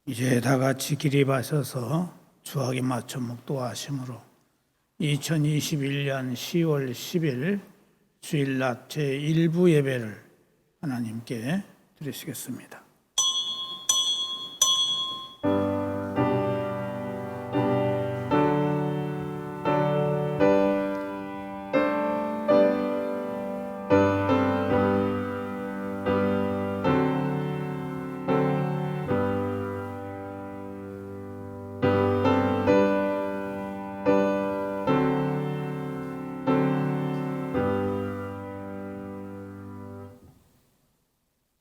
이제 다 같이 기립하셔서 주하게 맞춰 묵도하심으로 2021년 10월 10일 주일낮 제1부 예배를 하나님께 드리시겠습니다.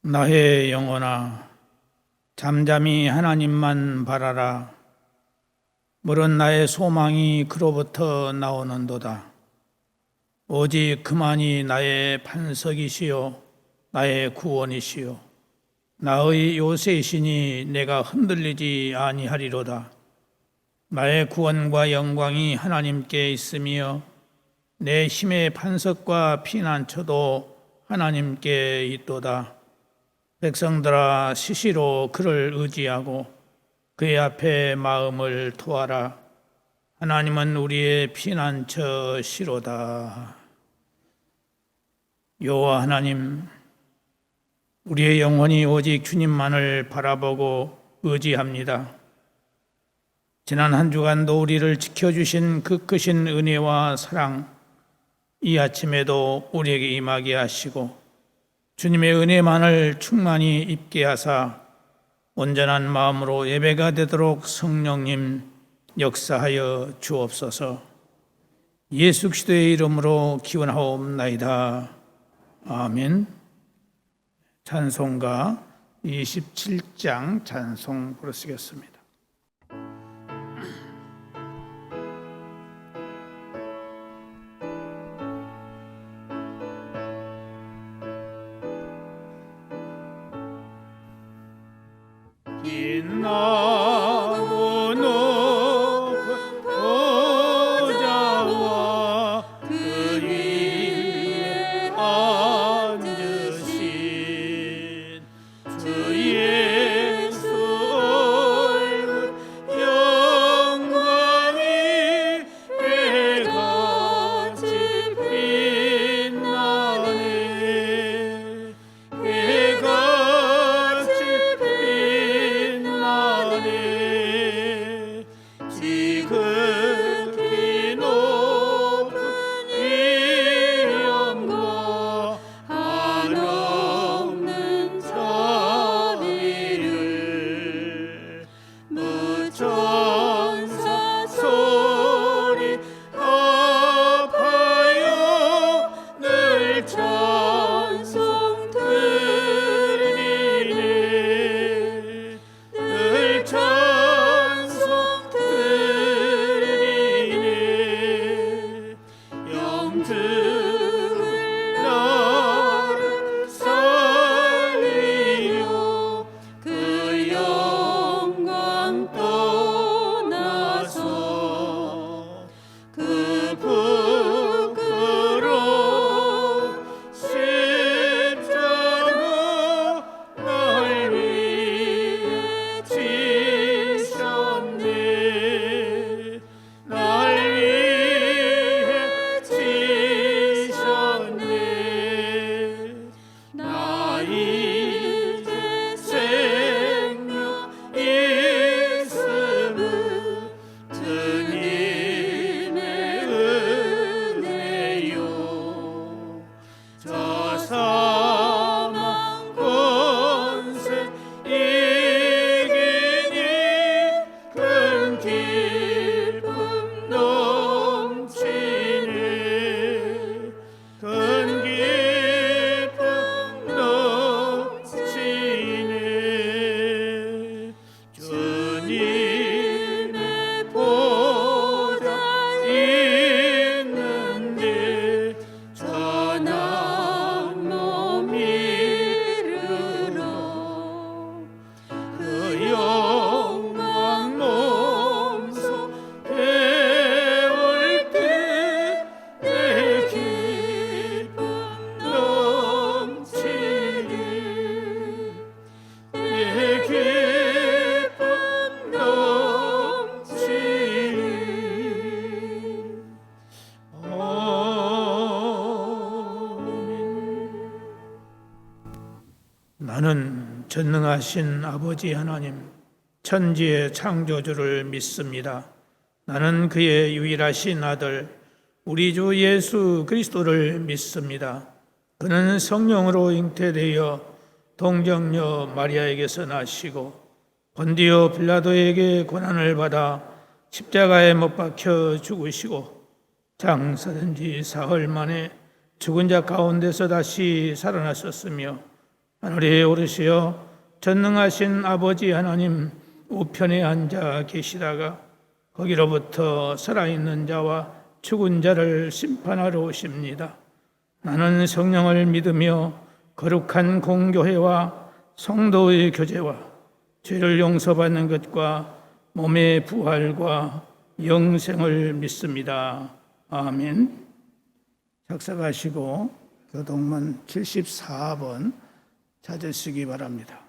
나의 영혼아, 잠잠히 하나님만 바라라. 물은 나의 소망이 그로부터 나오는도다. 오직 그만이 나의 반석이시요 나의 구원이시요 나의 요새이시니 내가 흔들리지 아니하리로다. 나의 구원과 영광이 하나님께 있으며 내 힘의 반석과 피난처도 하나님께 있도다. 백성들아, 시시로 그를 의지하고 그의 앞에 마음을 토하라. 하나님은 우리의 피난처시로다. 여호와 하나님, 우리의 영혼이 오직 주님만을 바라보고 의지합니다. 지난 한 주간도 우리를 지켜주신 그 크신 은혜와 사랑, 이 아침에도 우리에게 임하게 하시고 주님의 은혜만을 충만히 입게 하사 온전한 마음으로 예배가 되도록 성령님 역사하여 주옵소서. 예수 그리스도의 이름으로 기원하옵나이다. 아멘. 찬송가 27장 찬송 부르시겠습니다. 빛나고 높은 보좌와 그 위에 앉으신 주 예수 얼굴 영광이 해같이 빛나네. 해같이 지극히 높은 위엄과 한없는 자비를 무천사 소리 합하여 늘 찬송 드리네. 늘 찬송 드리네. 영등을 나를 살리려 그 영광 떠나서 그 부끄러운 십자가 날 위해 지셨네. 날 위해 지셨네. 나 이제 생명 있음은 주님의 은혜요. 저 사망 권세 이기니 큰 기쁨 넘치네. 큰 기쁨 넘치네. 주님의 보좌 있는데 전한 몸 이르러 그 영광 몸소 배울 때 내 기쁨 넘치리. 내 기쁨 전능하신 아버지 하나님, 천지의 창조주를 믿습니다. 나는 그의 유일하신 아들, 우리 주 예수 그리스도를 믿습니다. 그는 성령으로 잉태되어 동정녀 마리아에게서 나시고 본디오 빌라도에게 고난을 받아 십자가에 못 박혀 죽으시고 장사된 지 사흘 만에 죽은 자 가운데서 다시 살아나셨으며 하늘에 오르시어 전능하신 아버지 하나님 우편에 앉아 계시다가 거기로부터 살아있는 자와 죽은 자를 심판하러 오십니다. 나는 성령을 믿으며 거룩한 공교회와 성도의 교제와 죄를 용서받는 것과 몸의 부활과 영생을 믿습니다. 아멘. 작성하시고 교동문 74번 찾으시기 바랍니다.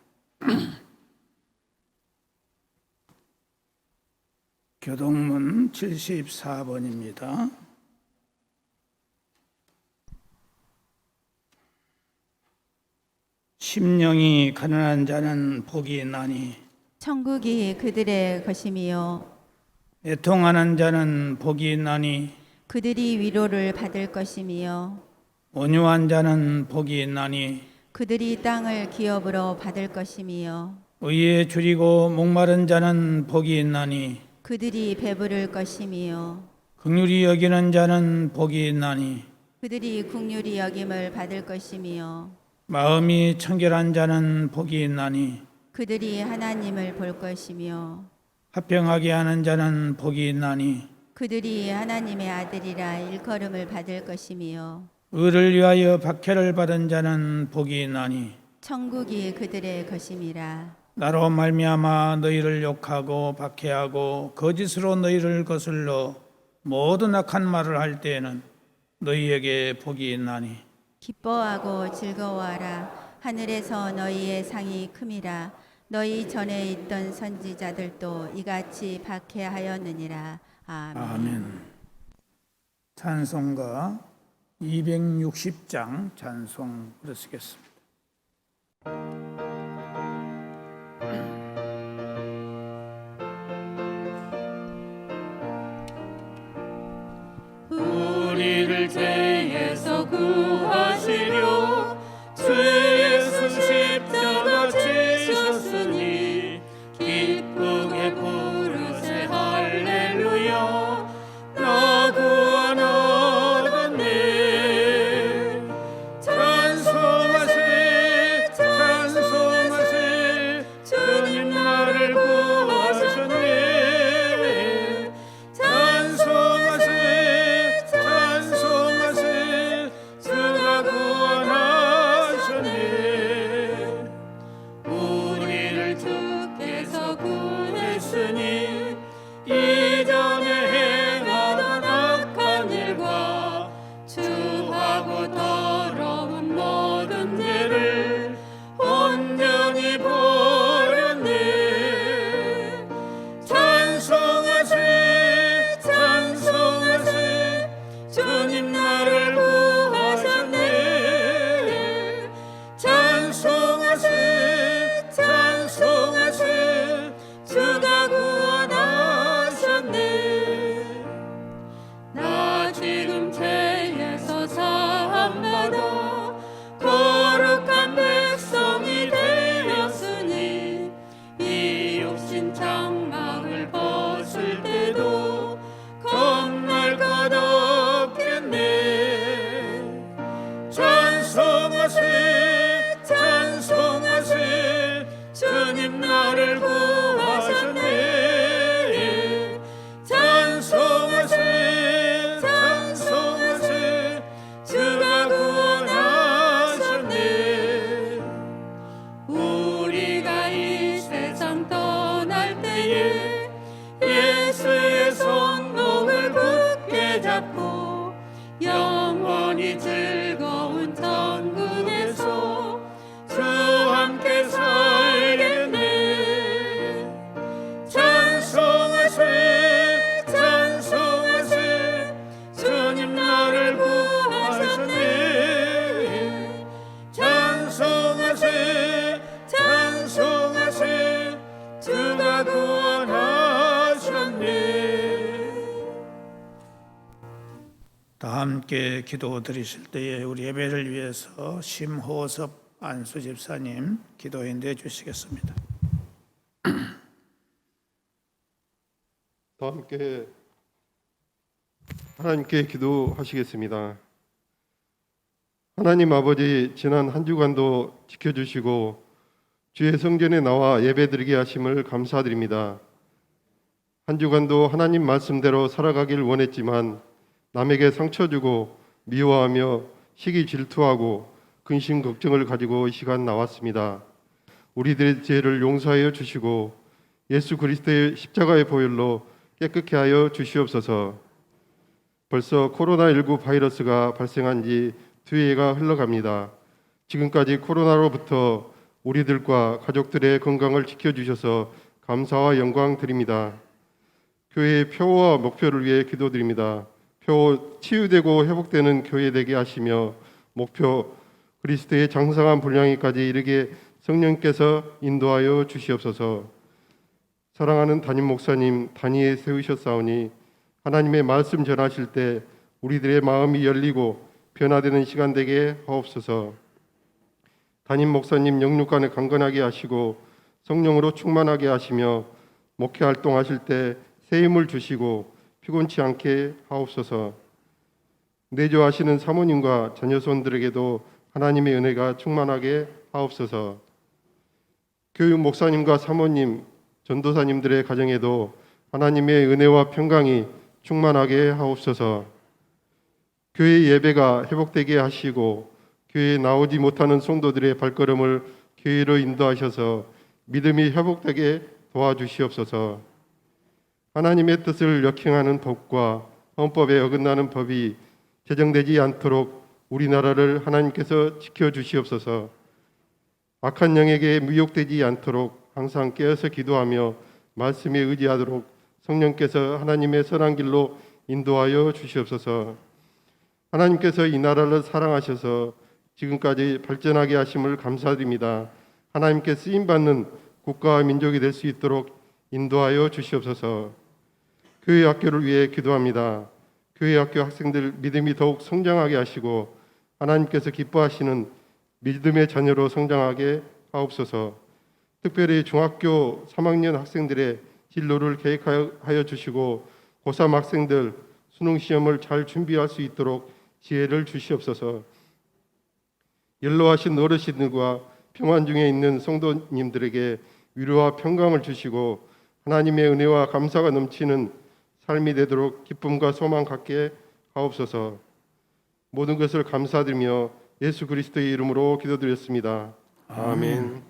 교동문 74번입니다. 심령이 가난한 자는 복이 있나니 천국이 그들의 것이며 애통하는 자는 복이 있나니 그들이 위로를 받을 것이며 온유한 자는 복이 있나니 그들이 땅을 기업으로 받을 것이며 의에 줄이고 목마른 자는 복이 있나니 그들이 배부를 것이며 긍휼히 여기는 자는 복이 있나니 그들이 긍휼히 여김을 받을 것이며 마음이 청결한 자는 복이 있나니 그들이 하나님을 볼 것이며 화평하게 하는 자는 복이 있나니 그들이 하나님의 아들이라 일컬음을 받을 것이며 의를 위하여 박해를 받은 자는 복이 있나니 천국이 그들의 것임이라. 나로 말미암아 너희를 욕하고 박해하고 거짓으로 너희를 거슬러 모든 악한 말을 할 때에는 너희에게 복이 있나니 기뻐하고 즐거워하라. 하늘에서 너희의 상이 큼이라. 너희 전에 있던 선지자들도 이같이 박해하였느니라. 아멘. 아멘. 찬송가 260장 찬송 부르시겠습니다. 우리를 죄에서 구하시려 주 예수 십자가 지셨으니 기쁘게 부르세 할렐루야. 나 구원 얻었네. 찬송하세 찬송하세 주님 나를 구하셨네. 찬송하세 찬송하세 주가 구원하셨네. 우리를 주께서 구했으니 이전에 행하던 악한 일과 추하고 더러운 모든 죄를 온전히 버렸네. 함께 기도 드리실 때에 우리 예배를 위해서 심호섭 안수 집사님 기도인도해 주시겠습니다. 다 함께 하나님께 기도하시겠습니다. 하나님 아버지, 지난 한 주간도 지켜주시고 주의 성전에 나와 예배드리게 하심을 감사드립니다. 한 주간도 하나님 말씀대로 살아가길 원했지만 남에게 상처 주고 미워하며 시기 질투하고 근심 걱정을 가지고 이 시간 나왔습니다. 우리들의 죄를 용서하여 주시고 예수 그리스도의 십자가의 보혈로 깨끗게 하여 주시옵소서. 벌써 코로나19 바이러스가 발생한 지 2해가 흘러갑니다. 지금까지 코로나로부터 우리들과 가족들의 건강을 지켜주셔서 감사와 영광 드립니다. 교회의 표와 목표를 위해 기도드립니다. 표 치유되고 회복되는 교회 되게 하시며 목표 그리스도의 장성한 분량에까지 이르게 성령께서 인도하여 주시옵소서. 사랑하는 담임 목사님 단위에 세우셨사오니 하나님의 말씀 전하실 때 우리들의 마음이 열리고 변화되는 시간 되게 하옵소서. 담임 목사님 영육간에 강건하게 하시고 성령으로 충만하게 하시며 목회 활동하실 때 새 힘을 주시고 피곤치 않게 하옵소서. 내조하시는 사모님과 자녀손들에게도 하나님의 은혜가 충만하게 하옵소서. 교육 목사님과 사모님, 전도사님들의 가정에도 하나님의 은혜와 평강이 충만하게 하옵소서. 교회 예배가 회복되게 하시고 교회에 나오지 못하는 성도들의 발걸음을 교회로 인도하셔서 믿음이 회복되게 도와주시옵소서. 하나님의 뜻을 역행하는 법과 헌법에 어긋나는 법이 제정되지 않도록 우리나라를 하나님께서 지켜주시옵소서. 악한 영에게 미혹되지 않도록 항상 깨어서 기도하며 말씀에 의지하도록 성령께서 하나님의 선한 길로 인도하여 주시옵소서. 하나님께서 이 나라를 사랑하셔서 지금까지 발전하게 하심을 감사드립니다. 하나님께 쓰임받는 국가와 민족이 될 수 있도록 인도하여 주시옵소서. 교회 학교를 위해 기도합니다. 교회 학교 학생들 믿음이 더욱 성장하게 하시고 하나님께서 기뻐하시는 믿음의 자녀로 성장하게 하옵소서. 특별히 중학교 3학년 학생들의 진로를 계획하여 주시고 고3 학생들 수능 시험을 잘 준비할 수 있도록 지혜를 주시옵소서. 연로하신 어르신들과 평안 중에 있는 성도님들에게 위로와 평강을 주시고 하나님의 은혜와 감사가 넘치는 삶이 되도록 기쁨과 소망 갖게 하옵소서. 모든 것을 감사드리며 예수 그리스도의 이름으로 기도드렸습니다. 아멘.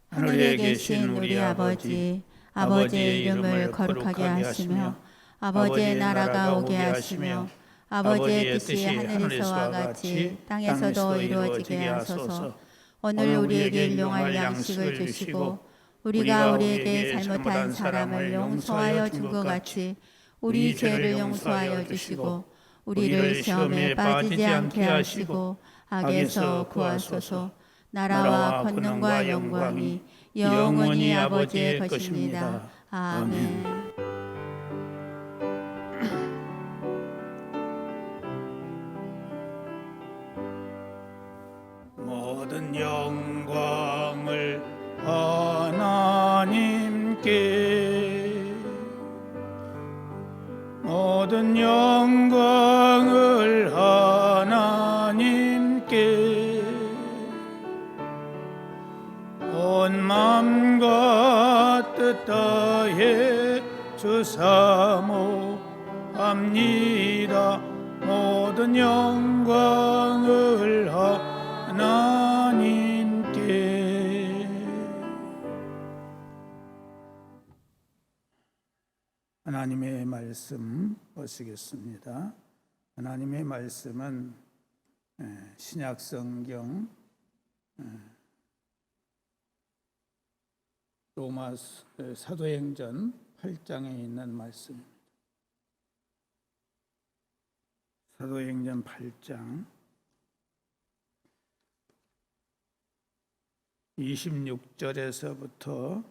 하늘에 계신 우리 아버지, 아버지의 이름을 거룩하게 하시며 아버지의 나라가 오게 하시며 아버지의 뜻이 하늘에서와 같이 땅에서도 이루어지게 하소서. 오늘 우리에게 일용할 양식을 주시고 우리가 우리에게 잘못한 사람을 용서하여 준 것 같이 우리 죄를 용서하여 주시고 우리를 시험에 빠지지 않게 하시고 악에서 구하소서. 나라와 권능과 영광이 영원히 아버지의 것입니다. 아멘. 모든 영광을 하나님께, 모든 영광을 하나님께, 온 마음과 뜻 다해 주사모합니다. 모든 영광을 하나님께. 하나님의 말씀 보시겠습니다. 하나님의 말씀은 신약성경 로마 사도행전 8장에 있는 말씀입니다. 사도행전 8장 26절에서부터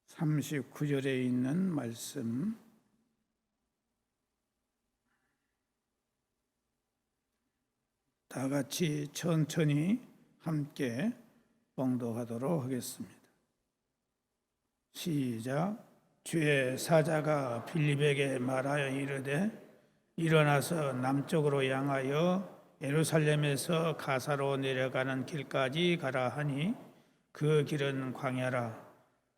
39절에 있는 말씀, 다 같이 천천히 함께 봉독하도록 하겠습니다. 시작. 주의 사자가 빌립에게 말하여 이르되 일어나서 남쪽으로 향하여 예루살렘에서 가사로 내려가는 길까지 가라 하니 그 길은 광야라.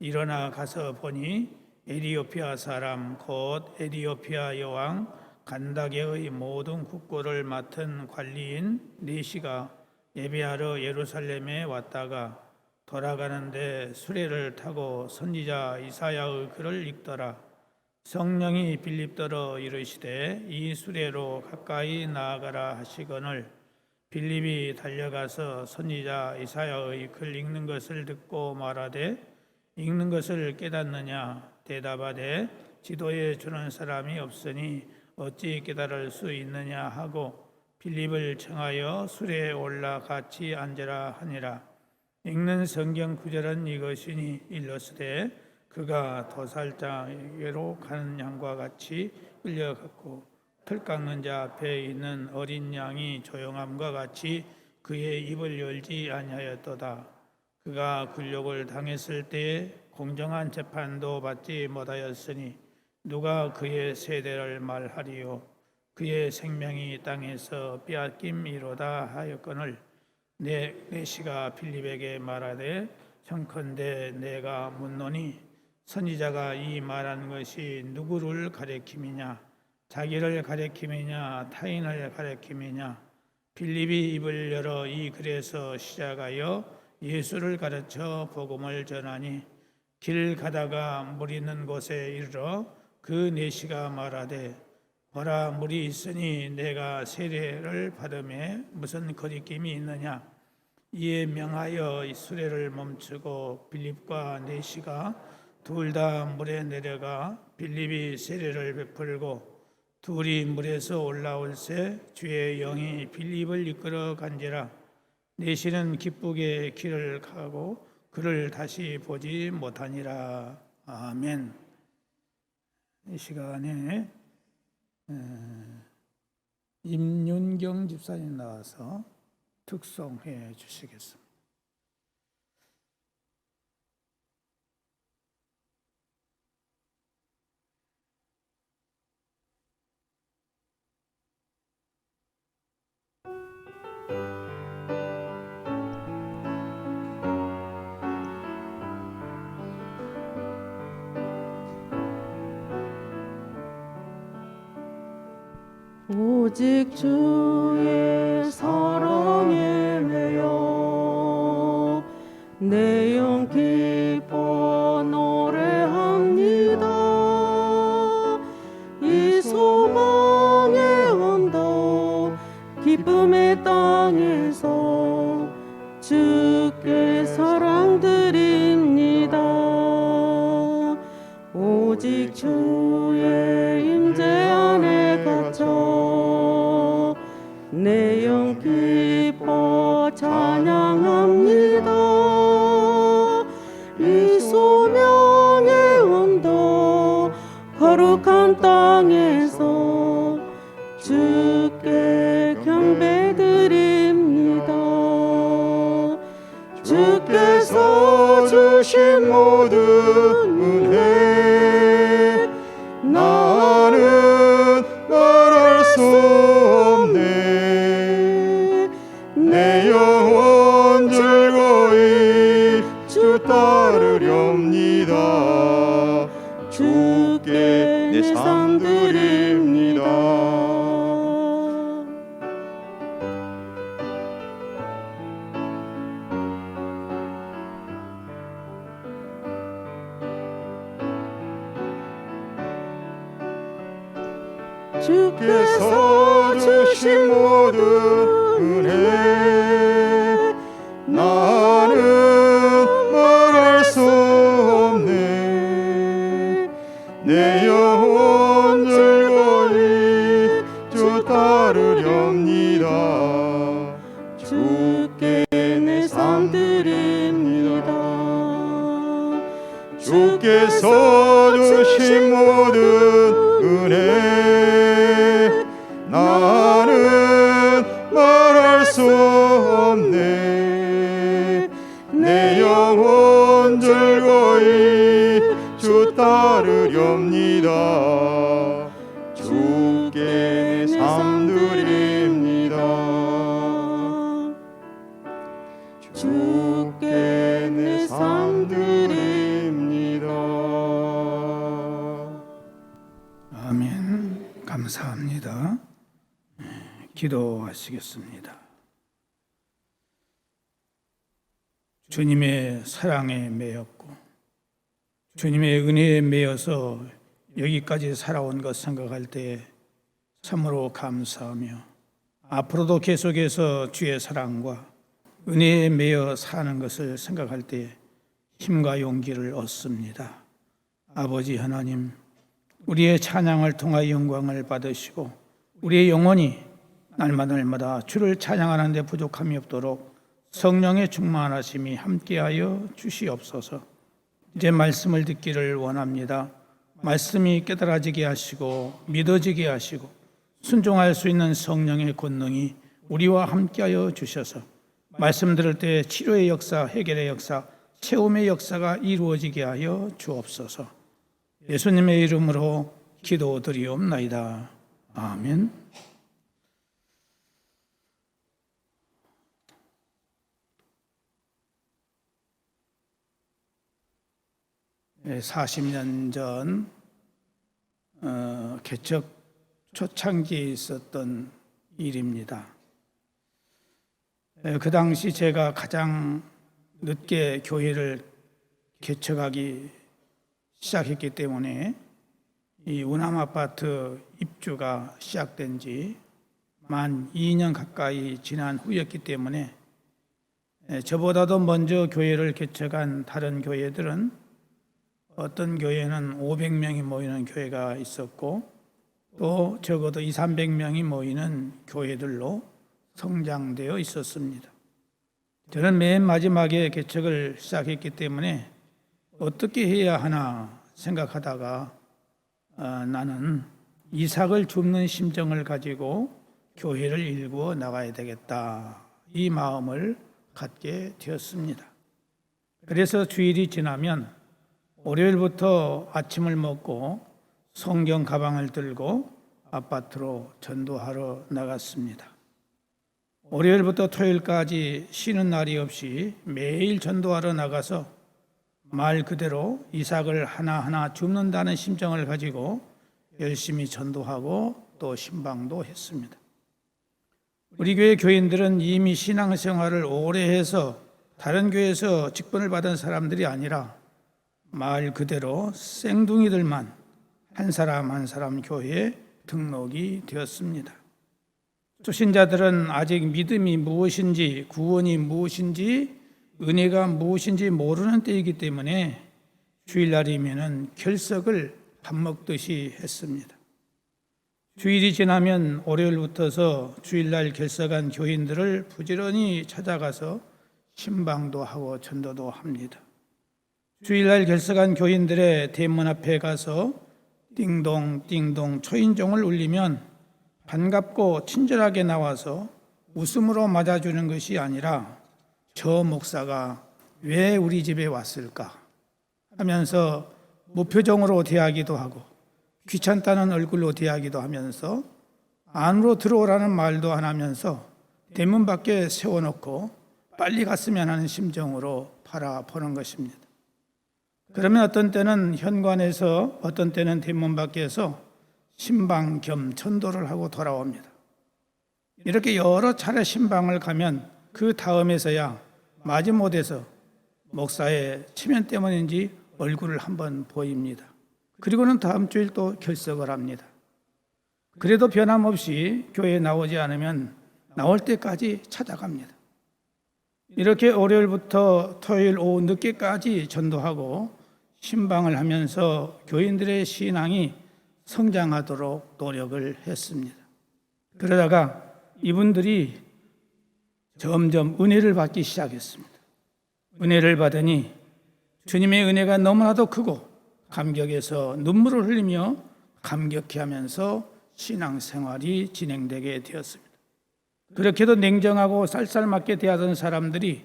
일어나 가서 보니 에디오피아 사람 곧 에디오피아 여왕 간다게의 모든 국고를 맡은 관리인 네시가 예배하러 예루살렘에 왔다가 돌아가는데 수레를 타고 선지자 이사야의 글을 읽더라. 성령이 빌립더러 이르시되 이 수레로 가까이 나아가라 하시거늘 빌립이 달려가서 선지자 이사야의 글 읽는 것을 듣고 말하되 읽는 것을 깨닫느냐 대답하되 지도해 주는 사람이 없으니 어찌 깨달을 수 있느냐 하고 빌립을 청하여 수레에 올라 같이 앉으라 하니라. 읽는 성경 구절은 이것이니 일러스되 그가 도살장에게로 가는 양과 같이 끌려갔고 틀 깎는 자 앞에 있는 어린 양이 조용함과 같이 그의 입을 열지 아니하였도다. 그가 굴욕을 당했을 때에 공정한 재판도 받지 못하였으니 누가 그의 세대를 말하리요. 그의 생명이 땅에서 빼앗김이로다 하였거늘 네시가 빌립에게 말하되 청컨대 내가 묻노니 선지자가 이 말한 것이 누구를 가리킴이냐 자기를 가리킴이냐 타인을 가리킴이냐. 빌립이 입을 열어 이 글에서 시작하여 예수를 가르쳐 복음을 전하니 길 가다가 물 있는 곳에 이르러 그 네시가 말하되 보라 물이 있으니 내가 세례를 받음에 무슨 거리낌이 있느냐. 이에 명하여 수레를 멈추고 빌립과 네시가 둘 다 물에 내려가 빌립이 세례를 베풀고 둘이 물에서 올라올새 주의 영이 빌립을 이끌어 간지라. 네시는 기쁘게 길을 가고 그를 다시 보지 못하니라. 아멘. 이 시간에 임윤경 집사님 나와서 특송해 주시겠습니다. 오직 주의 사랑에 매여 내 영 기뻐 노래합니다. 이 소망의 언덕 기쁨의 땅에서 주께 사랑드립니다. 오직 주의 임재 안에 갇혀 내 영 기뻐 찬양합니다. 이 소명의 언덕 거룩한 땅에서 주께 경배드립니다. 주께서 주신 모든 은혜 나는 말할 수 없네. 내 영혼 즐거이 주 따르렵니다. 주께 내 삶 드립니다. 주께서 주신 모든 은혜 나는 말할 수 없네. 내 영혼 즐거이 주 따르렵니다. 주께 내 삶 드립니다. 주께서 주신 모든 은혜 나는 말할 수 영혼 즐거이 주 따르렵니다. 주께 내 삶 드립니다. 주께 내 삶 드립니다. 아멘. 감사합니다. 기도하시겠습니다. 주님의 사랑에 매였고 주님의 은혜에 매여서 여기까지 살아온 것 생각할 때 참으로 감사하며 앞으로도 계속해서 주의 사랑과 은혜에 매여 사는 것을 생각할 때 힘과 용기를 얻습니다. 아버지 하나님, 우리의 찬양을 통하여 영광을 받으시고 우리의 영혼이 날마다 주를 찬양하는 데 부족함이 없도록 성령의 충만하심이 함께하여 주시옵소서. 이제 말씀을 듣기를 원합니다. 말씀이 깨달아지게 하시고 믿어지게 하시고 순종할 수 있는 성령의 권능이 우리와 함께하여 주셔서 말씀 들을 때 치료의 역사, 해결의 역사, 채움의 역사가 이루어지게 하여 주옵소서. 예수님의 이름으로 기도드리옵나이다. 아멘. 40년 전 개척 초창기에 있었던 일입니다. 그 당시 제가 가장 늦게 교회를 개척하기 시작했기 때문에 이 운암 아파트 입주가 시작된 지 만 2년 가까이 지난 후였기 때문에 저보다도 먼저 교회를 개척한 다른 교회들은 어떤 교회는 500명이 모이는 교회가 있었고 또 적어도 200~300명이 모이는 교회들로 성장되어 있었습니다. 저는 맨 마지막에 개척을 시작했기 때문에 어떻게 해야 하나 생각하다가 나는 이삭을 줍는 심정을 가지고 교회를 일구어 나가야 되겠다, 이 마음을 갖게 되었습니다. 그래서 주일이 지나면 월요일부터 아침을 먹고 성경 가방을 들고 아파트로 전도하러 나갔습니다. 월요일부터 토요일까지 쉬는 날이 없이 매일 전도하러 나가서 말 그대로 이삭을 하나하나 줍는다는 심정을 가지고 열심히 전도하고 또 신방도 했습니다. 우리 교회 교인들은 이미 신앙생활을 오래 해서 다른 교회에서 직분을 받은 사람들이 아니라 말 그대로 생둥이들만 한 사람 한 사람 교회에 등록이 되었습니다. 초신자들은 아직 믿음이 무엇인지, 구원이 무엇인지, 은혜가 무엇인지 모르는 때이기 때문에 주일날이면 결석을 밥 먹듯이 했습니다. 주일이 지나면 월요일부터서 주일날 결석한 교인들을 부지런히 찾아가서 신방도 하고 전도도 합니다. 주일날 결석한 교인들의 대문 앞에 가서 띵동 띵동 초인종을 울리면 반갑고 친절하게 나와서 웃음으로 맞아주는 것이 아니라 저 목사가 왜 우리 집에 왔을까 하면서 무표정으로 대하기도 하고 귀찮다는 얼굴로 대하기도 하면서 안으로 들어오라는 말도 안 하면서 대문 밖에 세워놓고 빨리 갔으면 하는 심정으로 바라보는 것입니다. 그러면 어떤 때는 현관에서, 어떤 때는 대문 밖에서 신방 겸 전도를 하고 돌아옵니다. 이렇게 여러 차례 신방을 가면 그 다음에서야 마지못해서 목사의 체면 때문인지 얼굴을 한번 보입니다. 그리고는 다음 주일 또 결석을 합니다. 그래도 변함없이 교회에 나오지 않으면 나올 때까지 찾아갑니다. 이렇게 월요일부터 토요일 오후 늦게까지 전도하고 신방을 하면서 교인들의 신앙이 성장하도록 노력을 했습니다. 그러다가 이분들이 점점 은혜를 받기 시작했습니다. 은혜를 받으니 주님의 은혜가 너무나도 크고 감격해서 눈물을 흘리며 감격해하면서 신앙생활이 진행되게 되었습니다. 그렇게도 냉정하고 쌀쌀맞게 대하던 사람들이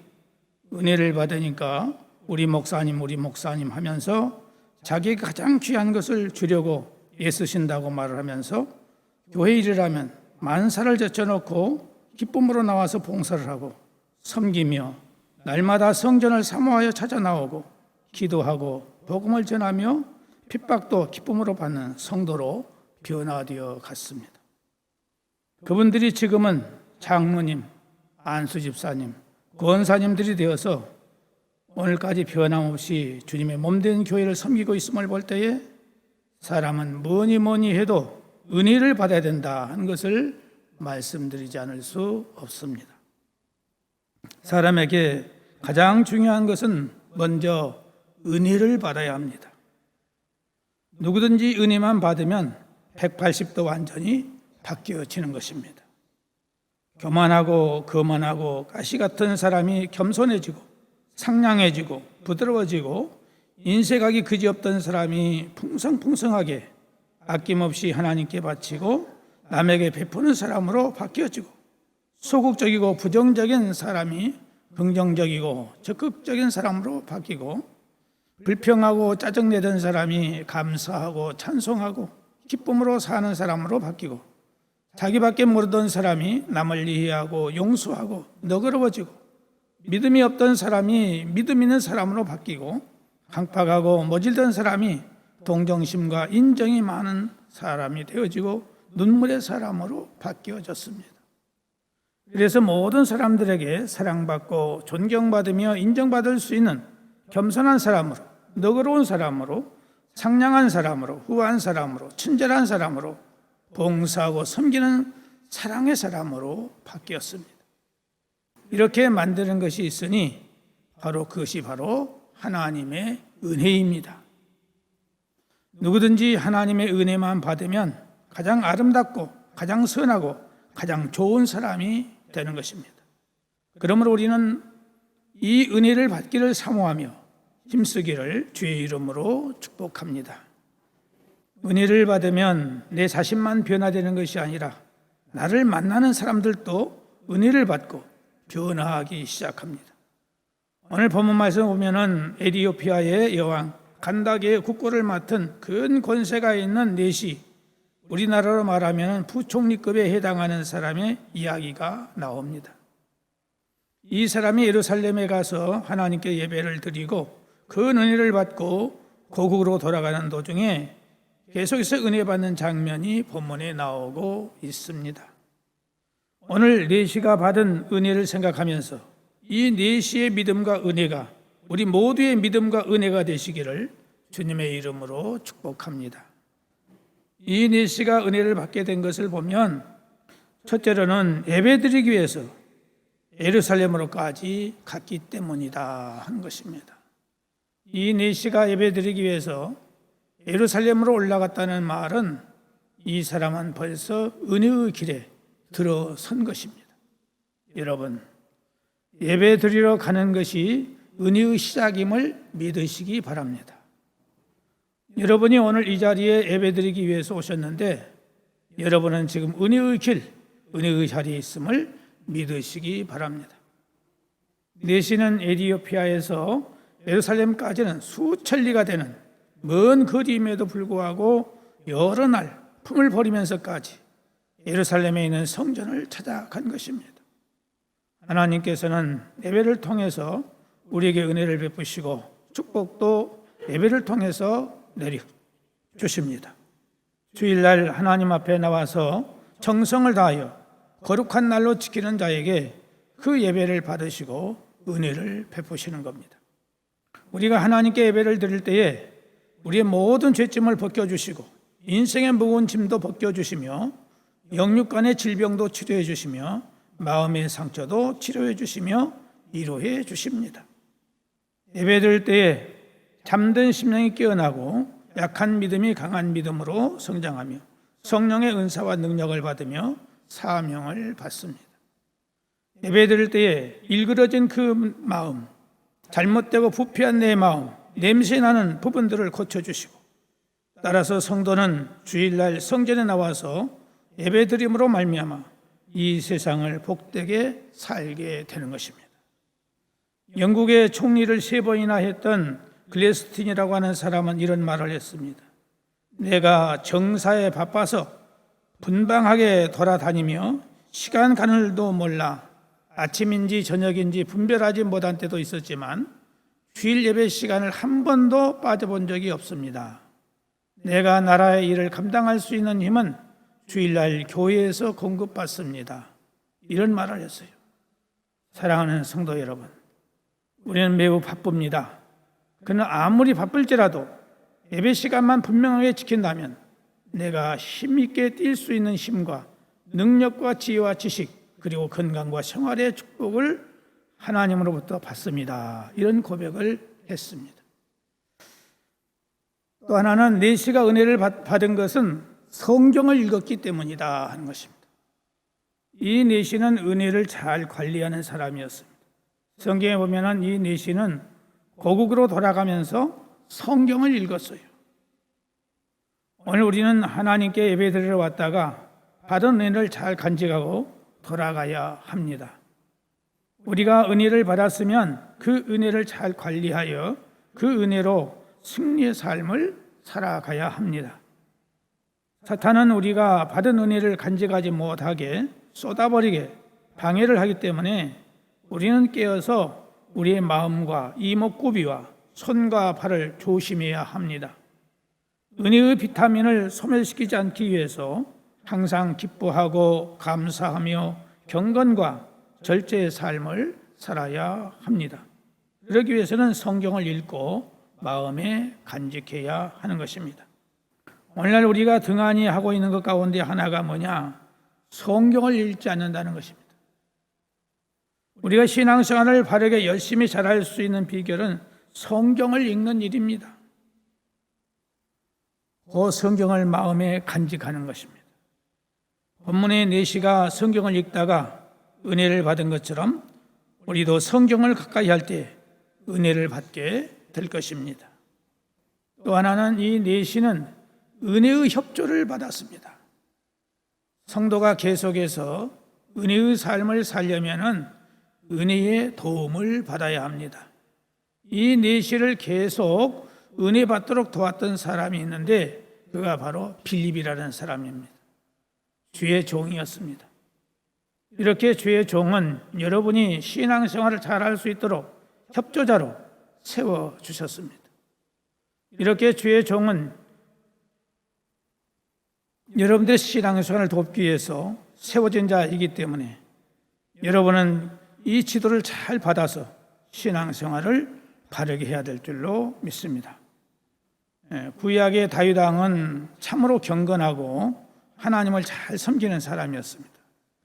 은혜를 받으니까 우리 목사님 하면서 자기가 가장 귀한 것을 주려고 애쓰신다고 말을 하면서 교회 일을 하면 만사를 제쳐놓고 기쁨으로 나와서 봉사를 하고 섬기며 날마다 성전을 사모하여 찾아 나오고 기도하고 복음을 전하며 핍박도 기쁨으로 받는 성도로 변화되어 갔습니다. 그분들이 지금은 장로님, 안수 집사님, 권사님들이 되어서 오늘까지 변함없이 주님의 몸된 교회를 섬기고 있음을 볼 때에 사람은 뭐니 해도 은혜를 받아야 된다 하는 것을 말씀드리지 않을 수 없습니다. 사람에게 가장 중요한 것은 먼저 은혜를 받아야 합니다. 누구든지 은혜만 받으면 180도 완전히 바뀌어지는 것입니다. 교만하고 거만하고 가시 같은 사람이 겸손해지고 상냥해지고 부드러워지고 인색하기 그지없던 사람이 풍성풍성하게 아낌없이 하나님께 바치고 남에게 베푸는 사람으로 바뀌어지고 소극적이고 부정적인 사람이 긍정적이고 적극적인 사람으로 바뀌고 불평하고 짜증내던 사람이 감사하고 찬송하고 기쁨으로 사는 사람으로 바뀌고 자기밖에 모르던 사람이 남을 이해하고 용서하고 너그러워지고 믿음이 없던 사람이 믿음 있는 사람으로 바뀌고 강팍하고 모질던 사람이 동정심과 인정이 많은 사람이 되어지고 눈물의 사람으로 바뀌어졌습니다. 그래서 모든 사람들에게 사랑받고 존경받으며 인정받을 수 있는 겸손한 사람으로, 너그러운 사람으로, 상냥한 사람으로, 후한 사람으로, 친절한 사람으로, 봉사하고 섬기는 사랑의 사람으로 바뀌었습니다. 이렇게 만드는 것이 있으니 그것이 바로 하나님의 은혜입니다. 누구든지 하나님의 은혜만 받으면 가장 아름답고 가장 선하고 가장 좋은 사람이 되는 것입니다. 그러므로 우리는 이 은혜를 받기를 사모하며 힘쓰기를 주의 이름으로 축복합니다. 은혜를 받으면 내 자신만 변화되는 것이 아니라 나를 만나는 사람들도 은혜를 받고 변화하기 시작합니다. 오늘 본문 말씀 보면은 에티오피아의 여왕 간다게의 국고를 맡은 큰 권세가 있는 넷이 우리나라로 말하면 부총리급에 해당하는 사람의 이야기가 나옵니다. 이 사람이 예루살렘에 가서 하나님께 예배를 드리고 그 은혜를 받고 고국으로 돌아가는 도중에 계속해서 은혜 받는 장면이 본문에 나오고 있습니다. 오늘 내시가 받은 은혜를 생각하면서 이 내시의 믿음과 은혜가 우리 모두의 믿음과 은혜가 되시기를 주님의 이름으로 축복합니다. 이 내시가 은혜를 받게 된 것을 보면 첫째로는 예배드리기 위해서 예루살렘으로까지 갔기 때문이다 하는 것입니다. 이 내시가 예배드리기 위해서 예루살렘으로 올라갔다는 말은 이 사람은 벌써 은혜의 길에 들어선 것입니다. 여러분, 예배드리러 가는 것이 은혜의 시작임을 믿으시기 바랍니다. 여러분이 오늘 이 자리에 예배드리기 위해서 오셨는데 여러분은 지금 은혜의 길, 은혜의 자리에 있음을 믿으시기 바랍니다. 내시는 에티오피아에서 예루살렘까지는 수천 리가 되는 먼 거리임에도 불구하고 여러 날 품을 버리면서까지 예루살렘에 있는 성전을 찾아간 것입니다. 하나님께서는 예배를 통해서 우리에게 은혜를 베푸시고 축복도 예배를 통해서 내려주십니다. 주일날 하나님 앞에 나와서 정성을 다하여 거룩한 날로 지키는 자에게 그 예배를 받으시고 은혜를 베푸시는 겁니다. 우리가 하나님께 예배를 드릴 때에 우리의 모든 죄짐을 벗겨주시고 인생의 무거운 짐도 벗겨주시며 영육간의 질병도 치료해 주시며 마음의 상처도 치료해 주시며 위로해 주십니다. 예배 드릴 때에 잠든 심령이 깨어나고 약한 믿음이 강한 믿음으로 성장하며 성령의 은사와 능력을 받으며 사명을 받습니다. 예배 드릴 때에 일그러진 그 마음, 잘못되고 부패한 내 마음, 냄새나는 부분들을 고쳐주시고 따라서 성도는 주일날 성전에 나와서 예배드림으로 말미암아 이 세상을 복되게 살게 되는 것입니다. 영국의 총리를 3번이나 했던 글래스틴이라고 하는 사람은 이런 말을 했습니다. 내가 정사에 바빠서 분방하게 돌아다니며 시간 가는 줄도 몰라 아침인지 저녁인지 분별하지 못한 때도 있었지만 주일 예배 시간을 한 번도 빠져본 적이 없습니다. 내가 나라의 일을 감당할 수 있는 힘은 주일날 교회에서 공급받습니다. 이런 말을 했어요. 사랑하는 성도 여러분, 우리는 매우 바쁩니다. 그러나 아무리 바쁠지라도 예배 시간만 분명하게 지킨다면 내가 힘있게 뛸 수 있는 힘과 능력과 지혜와 지식 그리고 건강과 생활의 축복을 하나님으로부터 받습니다. 이런 고백을 했습니다. 또 하나는 내시가 은혜를 받은 것은 성경을 읽었기 때문이다 하는 것입니다. 이 내시는 은혜를 잘 관리하는 사람이었습니다. 성경에 보면 이 내시는 고국으로 돌아가면서 성경을 읽었어요. 오늘 우리는 하나님께 예배드리러 왔다가 받은 은혜를 잘 간직하고 돌아가야 합니다. 우리가 은혜를 받았으면 그 은혜를 잘 관리하여 그 은혜로 승리의 삶을 살아가야 합니다. 사탄은 우리가 받은 은혜를 간직하지 못하게 쏟아버리게 방해를 하기 때문에 우리는 깨어서 우리의 마음과 이목구비와 손과 발을 조심해야 합니다. 은혜의 비타민을 소멸시키지 않기 위해서 항상 기뻐하고 감사하며 경건과 절제의 삶을 살아야 합니다. 그러기 위해서는 성경을 읽고 마음에 간직해야 하는 것입니다. 오늘날 우리가 등한히 하고 있는 것 가운데 하나가 뭐냐? 성경을 읽지 않는다는 것입니다. 우리가 신앙생활을 바르게 열심히 잘할 수 있는 비결은 성경을 읽는 일입니다. 그 성경을 마음에 간직하는 것입니다. 본문의 내시가 성경을 읽다가 은혜를 받은 것처럼 우리도 성경을 가까이 할 때 은혜를 받게 될 것입니다. 또 하나는 이 내시는 은혜의 협조를 받았습니다. 성도가 계속해서 은혜의 삶을 살려면 은혜의 도움을 받아야 합니다. 이 내시를 계속 은혜 받도록 도왔던 사람이 있는데 그가 바로 빌립이라는 사람입니다. 주의 종이었습니다. 이렇게 주의 종은 여러분이 신앙생활을 잘할 수 있도록 협조자로 세워주셨습니다. 이렇게 주의 종은 여러분들의 신앙생활을 돕기 위해서 세워진 자이기 때문에 여러분은 이 지도를 잘 받아서 신앙생활을 바르게 해야 될 줄로 믿습니다. 구약의 다윗 왕은 참으로 경건하고 하나님을 잘 섬기는 사람이었습니다.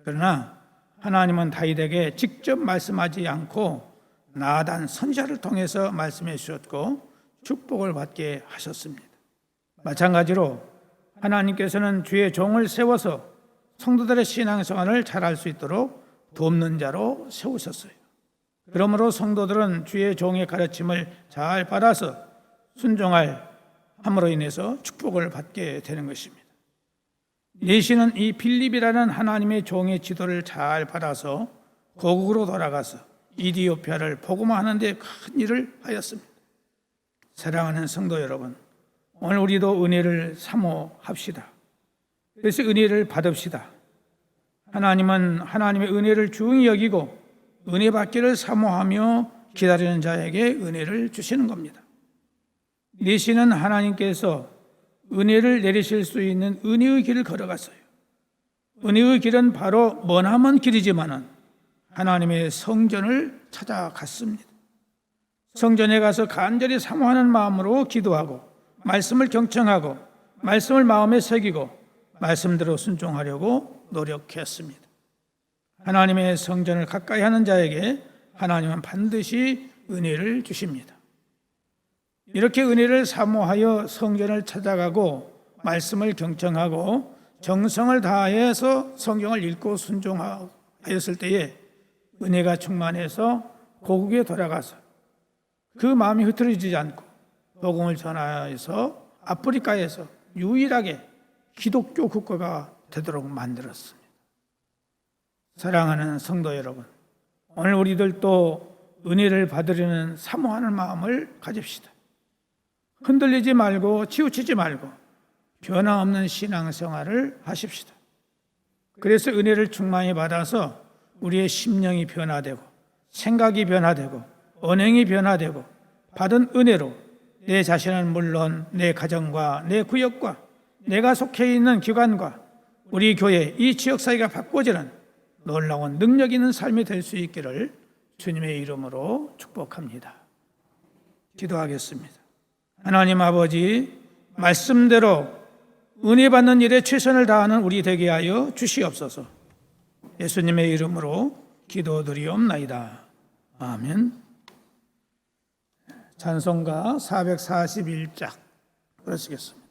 그러나 하나님은 다윗에게 직접 말씀하지 않고 나단 선지자를 통해서 말씀해 주셨고 축복을 받게 하셨습니다. 마찬가지로 하나님께서는 주의 종을 세워서 성도들의 신앙생활을 잘할 수 있도록 돕는 자로 세우셨어요. 그러므로 성도들은 주의 종의 가르침을 잘 받아서 순종할 함으로 인해서 축복을 받게 되는 것입니다. 내시는 이 빌립이라는 하나님의 종의 지도를 잘 받아서 고국으로 돌아가서 이디오피아를 복음화하는 데 큰 일을 하였습니다. 사랑하는 성도 여러분, 오늘 우리도 은혜를 사모합시다. 그래서 은혜를 받읍시다. 하나님은 하나님의 은혜를 중히 여기고 은혜 받기를 사모하며 기다리는 자에게 은혜를 주시는 겁니다. 내시는 하나님께서 은혜를 내리실 수 있는 은혜의 길을 걸어갔어요. 은혜의 길은 바로 머나먼 길이지만은 하나님의 성전을 찾아갔습니다. 성전에 가서 간절히 사모하는 마음으로 기도하고 말씀을 경청하고 말씀을 마음에 새기고 말씀대로 순종하려고 노력했습니다. 하나님의 성전을 가까이 하는 자에게 하나님은 반드시 은혜를 주십니다. 이렇게 은혜를 사모하여 성전을 찾아가고 말씀을 경청하고 정성을 다해서 성경을 읽고 순종하였을 때에 은혜가 충만해서 고국에 돌아가서 그 마음이 흐트러지지 않고 복음을 전하여서 아프리카에서 유일하게 기독교 국가가 되도록 만들었습니다. 사랑하는 성도 여러분, 오늘 우리들도 은혜를 받으려는 사모하는 마음을 가집시다. 흔들리지 말고 치우치지 말고 변함없는 신앙생활을 하십시다. 그래서 은혜를 충만히 받아서 우리의 심령이 변화되고 생각이 변화되고 언행이 변화되고 받은 은혜로 내 자신은 물론 내 가정과 내 구역과 내가 속해 있는 기관과 우리 교회 이 지역 사회가 바꿔지는 놀라운 능력 있는 삶이 될 수 있기를 주님의 이름으로 축복합니다. 기도하겠습니다. 하나님 아버지, 말씀대로 은혜 받는 일에 최선을 다하는 우리 되게 하여 주시옵소서. 예수님의 이름으로 기도드리옵나이다. 아멘. 찬송가 441짝 부르시겠습니다.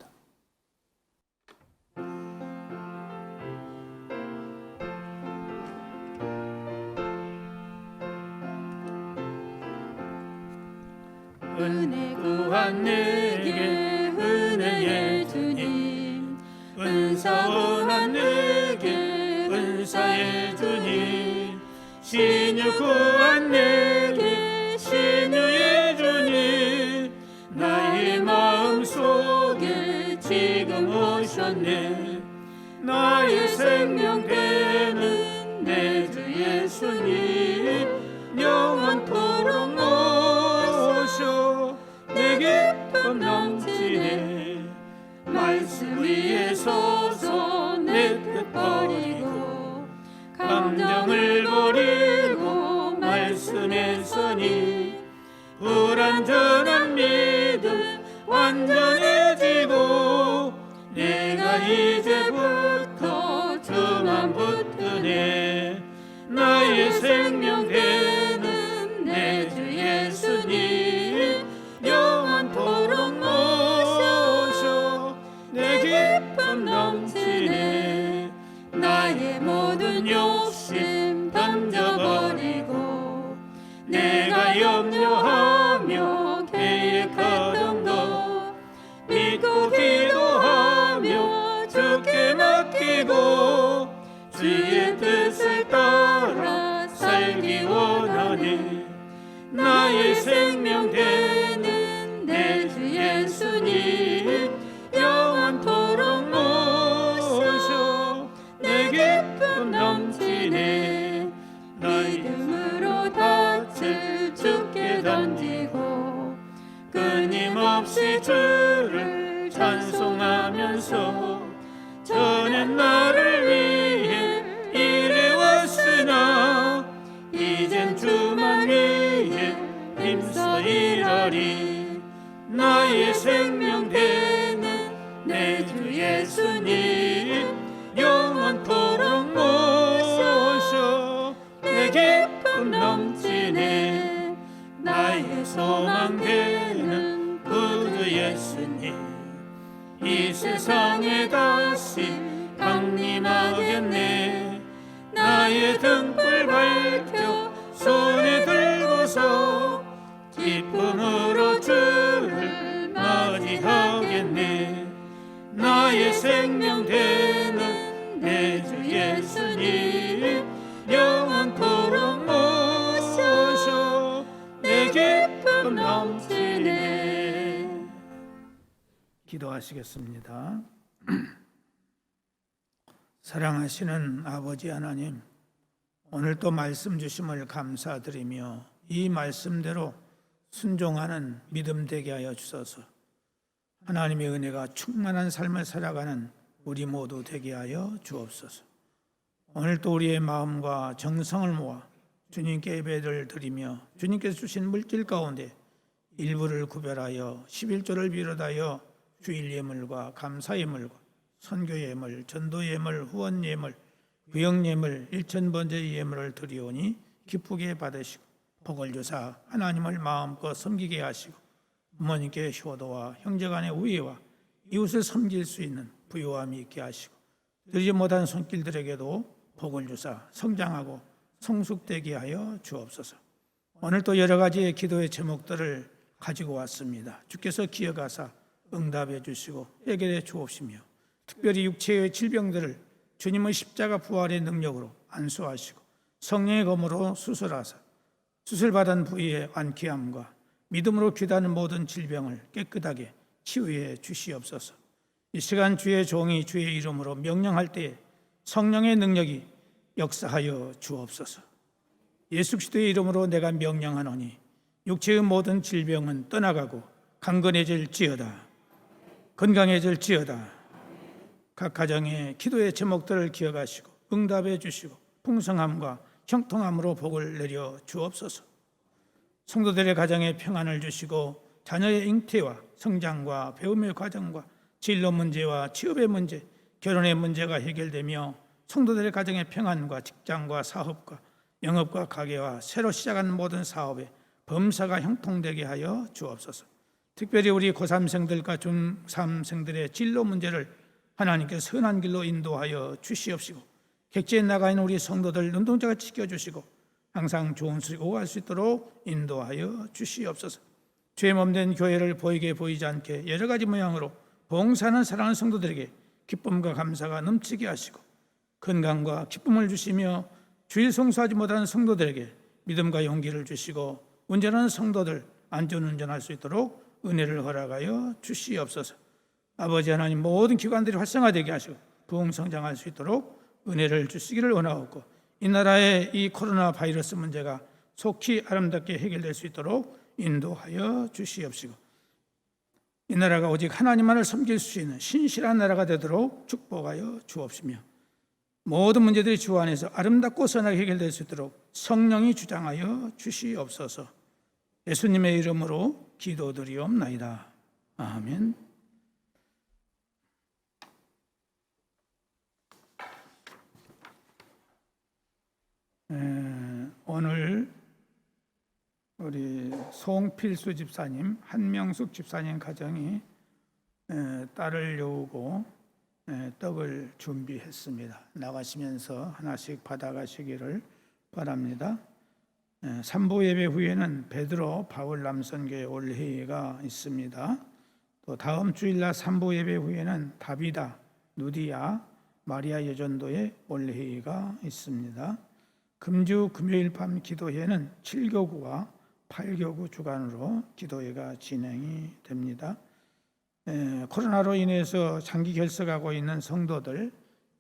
은혜 구한 내게 은혜의 주님, 은사 원한 내게 은사의 주님, 신유 구한 내게 신유의 주님, 나의 마음속에 지금 오셨네. 나의 생명 되는 내 주 예수님, 영원토록 모셔 내 기쁨 넘치네. 말씀 위에 서서 내 뜻 버리고 감정을 버리고 말씀에 서니 불완전한 믿음 완전해지고 내가 이제부터 주만 붙드네. 나의 생명 되는 내 주 예수님, 영원토록 모셔 내 기쁨 넘치네. 나의 모든 욕심 던져버리고 내가 염려하며 계획하던 것 믿고 기도하며 주께 맡기고 주의 뜻을 따라 살기 원하네. 나의 생명 되는 내 주 예수님, 영원토록 모셔 내 기쁨 넘치네. 믿음으로 닻을 주께 던지고 끊임없이 주를 찬송하면서 전엔 나를 위해 일해왔으나 이젠 주만 위해 힘써 일하리. 나의 생명 되는 내 주 예수님, 영원토록 모셔 내 기쁨 넘치네. 나의 소망 되는 구주 예수님, 이 세상에 다시 강림하겠네. 나의 등불 밝혀 손에 들고서 기쁨으로 주를 맞이하겠네. 나의 생명 되는 내 주 예수님, 영원토록 모셔 내 기쁨 넘치네. 기도하시겠습니다. 사랑하시는 아버지 하나님, 오늘 또 말씀 주심을 감사드리며 이 말씀대로 순종하는 믿음 되게 하여 주소서. 하나님의 은혜가 충만한 삶을 살아가는 우리 모두 되게 하여 주옵소서. 오늘 또 우리의 마음과 정성을 모아 주님께 예배를 드리며 주님께서 주신 물질 가운데 일부를 구별하여 11조를 비롯하여 주일 예물과 감사 예물과 선교 예물, 전도 예물, 후원 예물, 구역 예물, 일천번제 예물을 드리오니 기쁘게 받으시고 복을 주사 하나님을 마음껏 섬기게 하시고 부모님께 효도와 형제간의 우애와 이웃을 섬길 수 있는 부요함이 있게 하시고 드리지 못한 손길들에게도 복을 주사 성장하고 성숙되게 하여 주옵소서. 오늘 또 여러 가지의 기도의 제목들을 가지고 왔습니다. 주께서 기억하사 응답해 주시고 해결해 주옵시며 특별히 육체의 질병들을 주님의 십자가 부활의 능력으로 안수하시고 성령의 검으로 수술하사 수술받은 부위의 완쾌함과 믿음으로 귀다는 모든 질병을 깨끗하게 치유해 주시옵소서. 이 시간 주의 종이 주의 이름으로 명령할 때에 성령의 능력이 역사하여 주옵소서. 예수 그리스도의 이름으로 내가 명령하노니 육체의 모든 질병은 떠나가고 강건해질지어다. 건강해질지어다. 각 가정의 기도의 제목들을 기억하시고 응답해 주시고 풍성함과 형통함으로 복을 내려 주옵소서. 성도들의 가정에 평안을 주시고 자녀의 잉태와 성장과 배움의 과정과 진로 문제와 취업의 문제, 결혼의 문제가 해결되며 성도들의 가정의 평안과 직장과 사업과 영업과 가게와 새로 시작하는 모든 사업에 범사가 형통되게 하여 주옵소서. 특별히 우리 고3생들과 중3생들의 진로 문제를 하나님께 선한 길로 인도하여 주시옵시고 객지에 나가 있는 우리 성도들 눈동자가 지켜주시고 항상 좋은 소식 오갈 수 있도록 인도하여 주시옵소서. 죄 몸된 교회를 보이게 보이지 않게 여러 가지 모양으로 봉사하는 사랑하는 성도들에게 기쁨과 감사가 넘치게 하시고 건강과 기쁨을 주시며 주일 성수하지 못하는 성도들에게 믿음과 용기를 주시고 운전하는 성도들 안전운전할 수 있도록 은혜를 허락하여 주시옵소서. 아버지 하나님 모든 기관들이 활성화되게 하시고 부흥성장할 수 있도록 은혜를 주시기를 원하옵고 이 나라의 이 코로나 바이러스 문제가 속히 아름답게 해결될 수 있도록 인도하여 주시옵시고 이 나라가 오직 하나님만을 섬길 수 있는 신실한 나라가 되도록 축복하여 주옵시며 모든 문제들이 주 안에서 아름답고 선하게 해결될 수 있도록 성령이 주장하여 주시옵소서. 예수님의 이름으로 기도드리옵나이다. 아멘. 오늘 우리 송필수 집사님, 한명숙 집사님 가정이 딸을 여우고 떡을 준비했습니다. 나가시면서 하나씩 받아가시기를 바랍니다. 3부 예배 후에는 베드로 바울 남선교회 올회의가 있습니다. 또 다음 주일날 3부 예배 후에는 다비다, 누디아, 마리아 여전도의 올회의가 있습니다. 금주 금요일 밤 기도회는 7교구와 8교구 주간으로 기도회가 진행이 됩니다. 코로나로 인해서 장기 결석하고 있는 성도들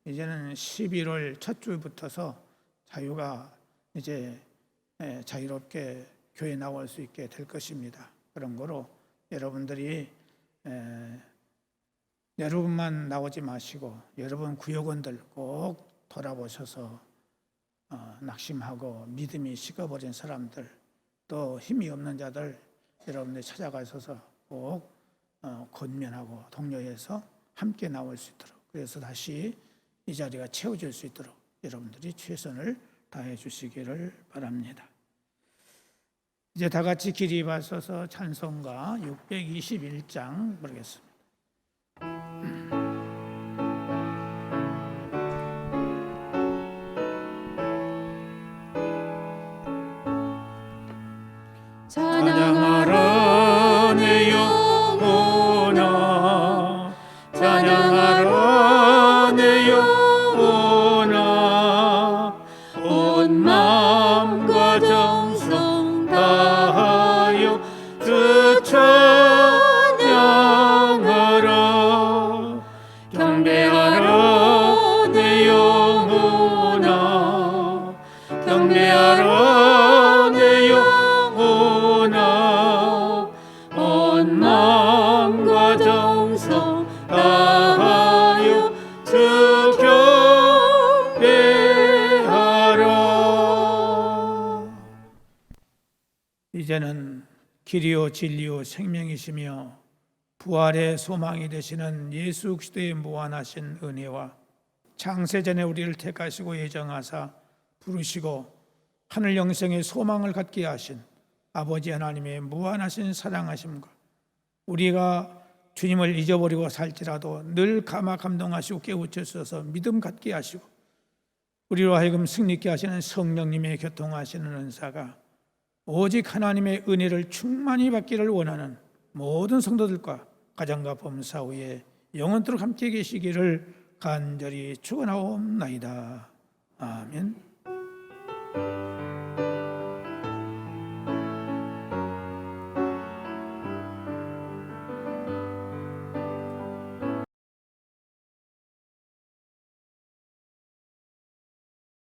이제는 11월 첫 주부터서 자유가 이제 자유롭게 교회 나올 수 있게 될 것입니다. 그런 거로 여러분들이 여러분만 나오지 마시고 여러분 구역원들 꼭 돌아보셔서 낙심하고 믿음이 식어버린 사람들 또 힘이 없는 자들 여러분들이 찾아가셔서 꼭 권면하고 독려해서 함께 나올 수 있도록 그래서 다시 이 자리가 채워질 수 있도록 여러분들이 최선을 다해 주시기를 바랍니다. 이제 다 같이 기립하셔서 찬송가 621장 부르겠습니다. 찬양하라 내 영혼아 찬양하라 내 영혼아 온 마음과 정성 다하여 주 찬양하라 경배하라 내 영혼아 경배하라 내 영혼아 온 마음과 정성 다하여 주 경배하라. 이제는 길이요 진리요 생명이시며 부활의 소망이 되시는 예수 그리스도의 무한하신 은혜와 창세전에 우리를 택하시고 예정하사 부르시고 하늘 영생의 소망을 갖게 하신 아버지 하나님의 무한하신 사랑하심과 우리가 주님을 잊어버리고 살지라도 늘 감화 감동하시고 깨우쳐주셔서 믿음 갖게 하시고 우리로 하여금 승리케 하시는 성령님의 교통하시는 은사가 오직 하나님의 은혜를 충만히 받기를 원하는 모든 성도들과 가정과 범사 위에 영원토록 함께 계시기를 간절히 축원하옵나이다. 아멘.